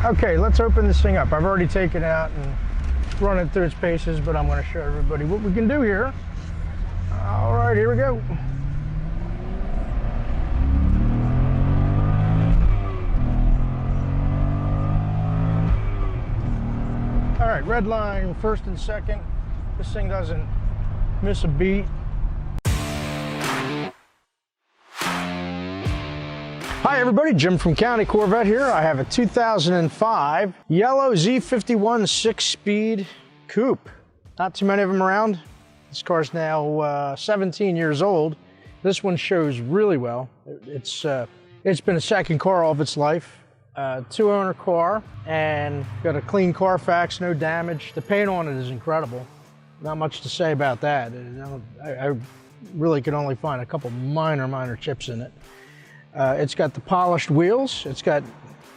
Okay, let's open this thing up. I've already taken it out and run it through its paces, but I'm going to show everybody what we can do here. All right, here we go. All right, red line, first and second. This thing doesn't miss a beat. Hi everybody, Jim from County Corvette here. I have a 2005 yellow Z51 6-speed coupe. Not too many of them around. This car's now 17 years old. This one shows really well. It's been a second car all of its life. Two-owner car, and got a clean Carfax, no damage. The paint on it is incredible. Not much to say about that. I really could only find a couple minor chips in it. It's got the polished wheels. It's got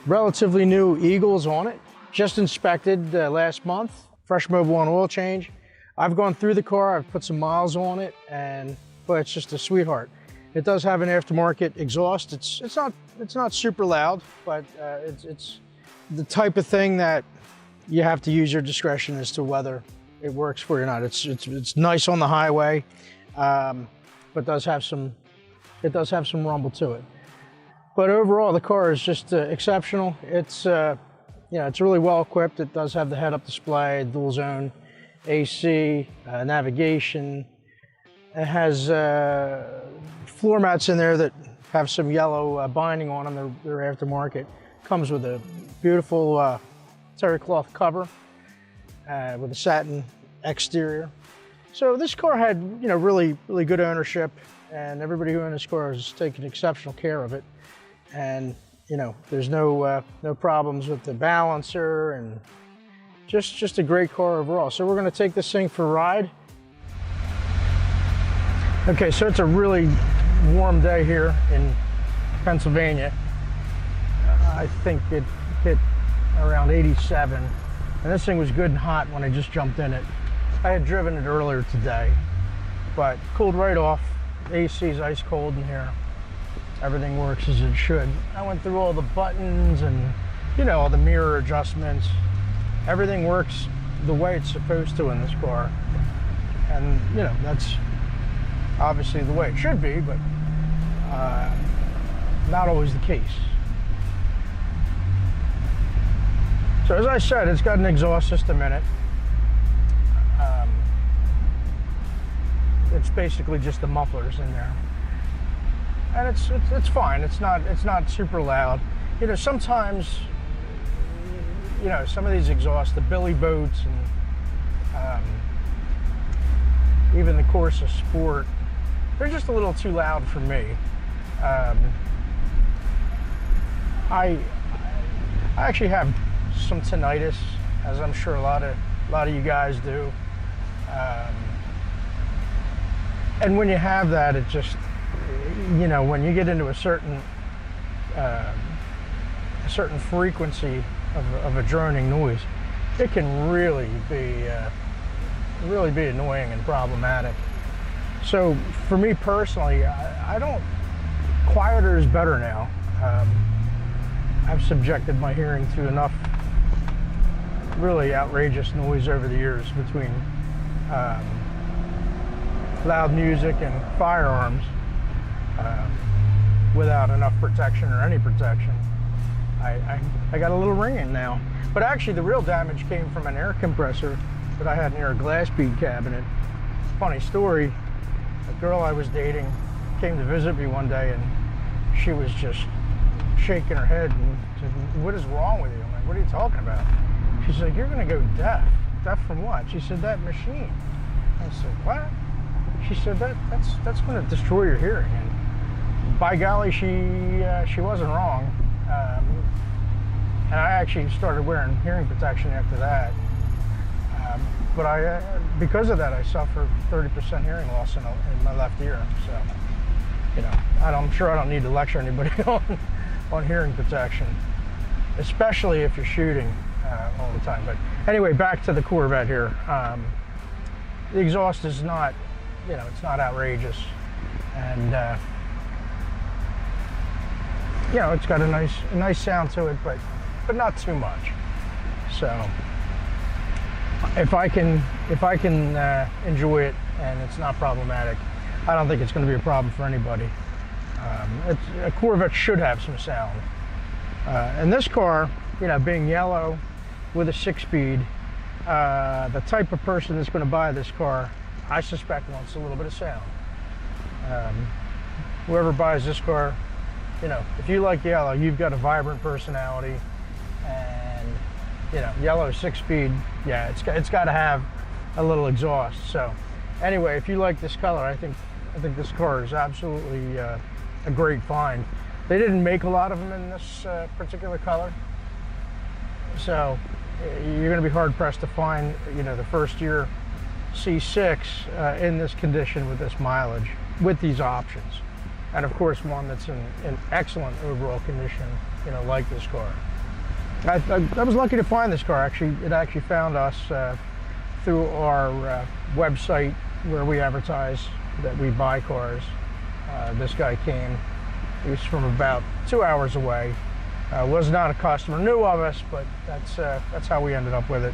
relatively new Eagles on it. Just inspected last month. Fresh Mobil and oil change. I've gone through the car. I've put some miles on it, and boy, it's just a sweetheart. It does have an aftermarket exhaust. It's not super loud, but it's the type of thing that you have to use your discretion as to whether it works for you or not. It's nice on the highway, but it does have some rumble to it. But overall, the car is just exceptional. It's it's really well equipped. It does have the head-up display, dual zone AC, navigation. It has floor mats in there that have some yellow binding on them. They're aftermarket. Comes with a beautiful terry cloth cover with a satin exterior. So this car had really good ownership, and everybody who owned this car has taken exceptional care of it. And there's no problems with the balancer, and just a great car overall. So we're going to take this thing for a ride. Okay, so it's a really warm day here in Pennsylvania. I think it hit around 87, and this thing was good and hot when I just jumped in it. I had driven it earlier today, but cooled right off. The AC is ice cold in here. Everything works as it should. I went through all the buttons and all the mirror adjustments. Everything works the way it's supposed to in this car, and that's obviously the way it should be, but not always the case. So as I said, it's got an exhaust system in it. It's basically just the mufflers in there, and it's fine. It's not super loud. Sometimes some of these exhausts, the Billy Boats and even the Corsa Sport, they're just a little too loud for me. I actually have some tinnitus, as I'm sure a lot of you guys do. And when you have that, it just, when you get into a certain frequency of a droning noise, it can really be annoying and problematic. So for me personally, I don't, quieter is better now. I've subjected my hearing to enough really outrageous noise over the years between loud music and firearms without enough protection or any protection. I got a little ringing now. But actually the real damage came from an air compressor that I had near a glass bead cabinet. Funny story, a girl I was dating came to visit me one day, and she was just shaking her head and said, "What is wrong with you?" I'm like, "What are you talking about?" She said, "You're gonna go deaf." "Deaf from what?" She said, "That machine." I said, "What?" She said, that's gonna destroy your hearing. And by golly, she wasn't wrong. And I actually started wearing hearing protection after that. But because of that, I suffered 30% hearing loss in my left ear. So, I'm sure I don't need to lecture anybody on hearing protection, especially if you're shooting all the time. But anyway, back to the Corvette here. The exhaust is not, it's not outrageous, and it's got a nice sound to it, but but not too much. So if I can enjoy it and it's not problematic, I don't think it's going to be a problem for anybody. A Corvette should have some sound. And this car, you know, being yellow with a 6-speed, the type of person that's going to buy this car, I suspect, wants a little bit of sound. Whoever buys this car, you know, if you like yellow, you've got a vibrant personality, and you know, yellow 6-speed, yeah, it's got to have a little exhaust. So anyway, if you like this color, I think this car is absolutely a great find. They didn't make a lot of them in this particular color, so you're going to be hard pressed to find, you know, the first year C6 in this condition with this mileage, with these options, and of course one that's in excellent overall condition, you know, like this car. I was lucky to find this car. It actually found us through our website where we advertise that we buy cars. This guy came. He was from about 2 hours away. Was not a customer, knew of us, but that's how we ended up with it.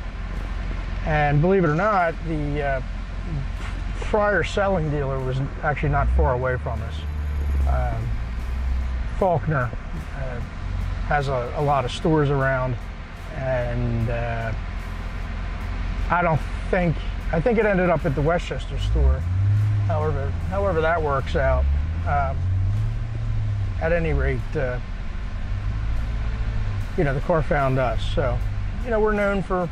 And believe it or not, the prior selling dealer was actually not far away from us. Faulkner has a lot of stores around, and I think it ended up at the Westchester store. However that works out. At any rate, you know, the car found us. So, you know, we're known for,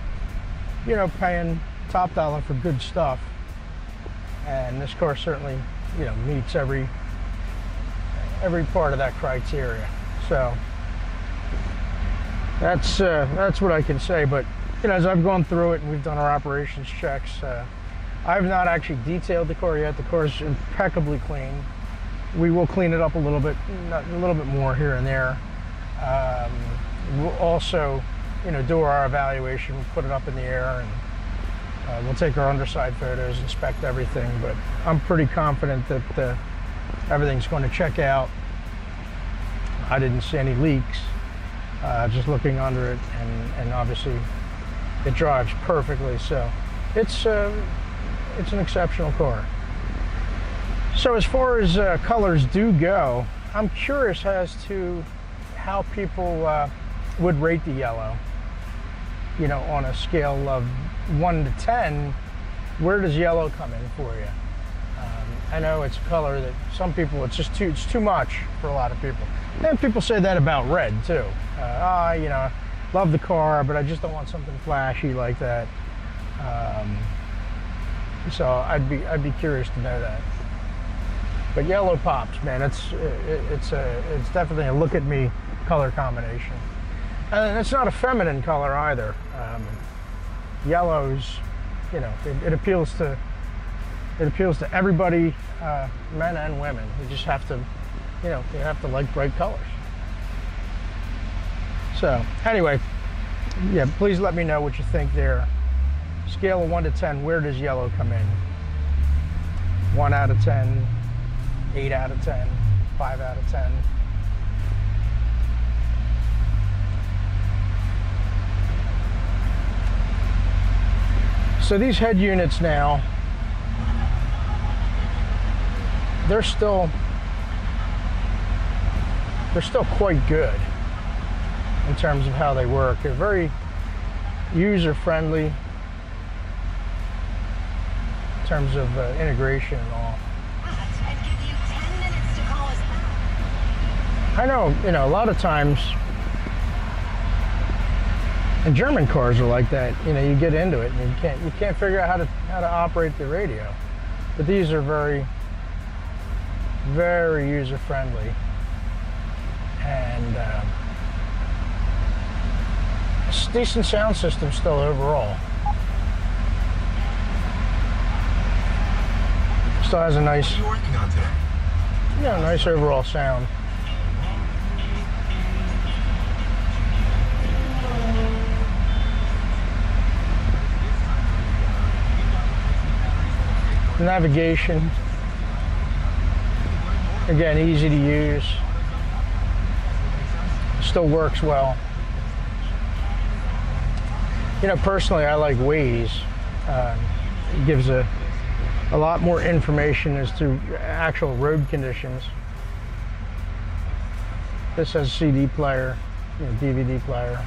you know, paying top dollar for good stuff, and this car certainly, you know, meets every part of that criteria. So that's what I can say. But you know, as I've gone through it and we've done our operations checks, I've not actually detailed the car yet. The car is impeccably clean. We will clean it up a little bit more here and there. We'll also, you know, do our evaluation, we'll put it up in the air, and we'll take our underside photos, inspect everything. But I'm pretty confident that everything's going to check out. I didn't see any leaks, just looking under it, and obviously it drives perfectly. So it's an exceptional car. So as far as colors do go, I'm curious as to how people would rate the yellow. You know, on a scale of 1 to 10, where does yellow come in for you? I know it's a color that some people, it's too much for a lot of people. And people say that about red too. You know, love the car, but I just don't want something flashy like that. So I'd be curious to know that. But yellow pops, man. It's definitely a look at me color combination, and it's not a feminine color either. Yellows, you know, it appeals to everybody, men and women. You just have to, you know, you have to like bright colors. So anyway, yeah, please let me know what you think there. Scale of 1 to 10, where does yellow come in? 1 out of 10. 8 out of 10, 5 out of 10. So these head units now, they're still quite good in terms of how they work. They're very user-friendly in terms of integration and all. I know, you know, a lot of times, and German cars are like that. You know, you get into it and you can't figure out how to operate the radio. But these are very, very user friendly, and it's a decent sound system still overall. Still has a nice, nice overall sound. Navigation, again, easy to use, still works well. You know, personally, I like Waze. It gives a lot more information as to actual road conditions. This has CD player, you know, DVD player.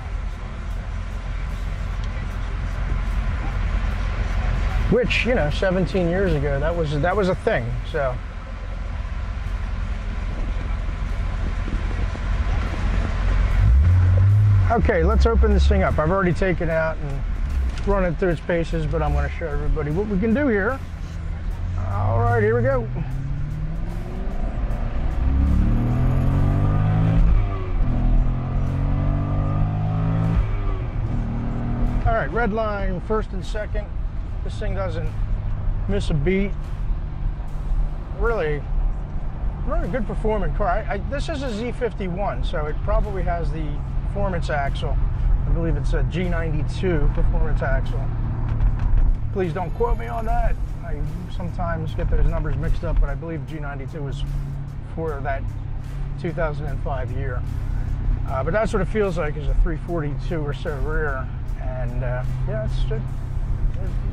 Which, you know, 17 years ago, that was a thing. So. Okay, let's open this thing up. I've already taken it out and run it through its paces, but I'm going to show everybody what we can do here. All right, here we go. All right, red line, first and second. This thing doesn't miss a beat. Really good performing car. This is a Z51, so it probably has the performance axle. I believe it's a G92 performance axle. Please don't quote me on that. I sometimes get those numbers mixed up, but I believe G92 was for that 2005 year. But that's what it feels like, is a 342 or so rear. And yeah, it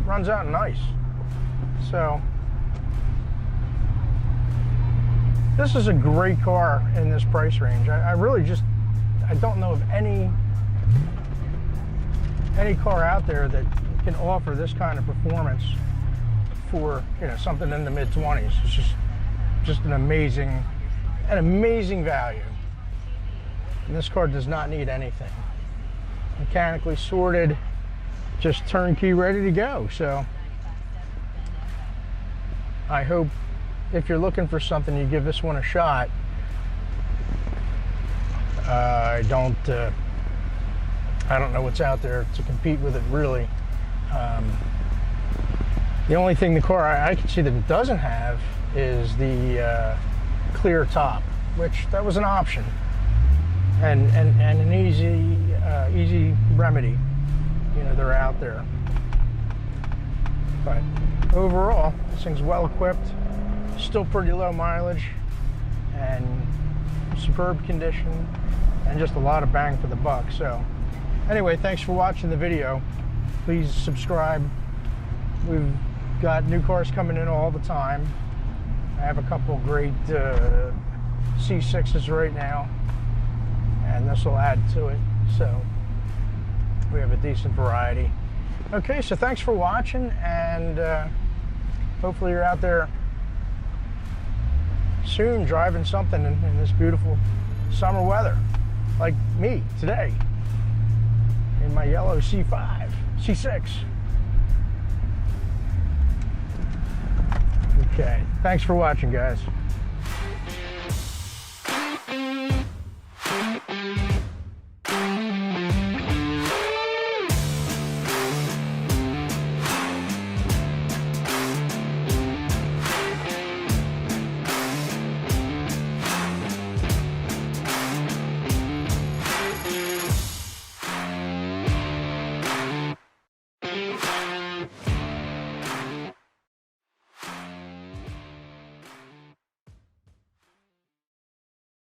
runs out nice. So this is a great car in this price range. I don't know of any car out there that can offer this kind of performance for, you know, something in the mid-20s. It's just an amazing value. And this car does not need anything. Mechanically sorted, just turnkey, ready to go. So I hope if you're looking for something, you give this one a shot. I don't know what's out there to compete with it, really. The only thing the car I can see that it doesn't have is the clear top, which that was an option and an easy remedy. You know, they're out there. But overall, this thing's well equipped, still pretty low mileage, and superb condition, and just a lot of bang for the buck. So anyway, thanks for watching the video. Please subscribe. We've got new cars coming in all the time. I have a couple great C6s right now, and this will add to it. So we have a decent variety. Okay, so thanks for watching, and hopefully you're out there soon driving something in this beautiful summer weather, like me today in my yellow C6. Okay, thanks for watching, guys.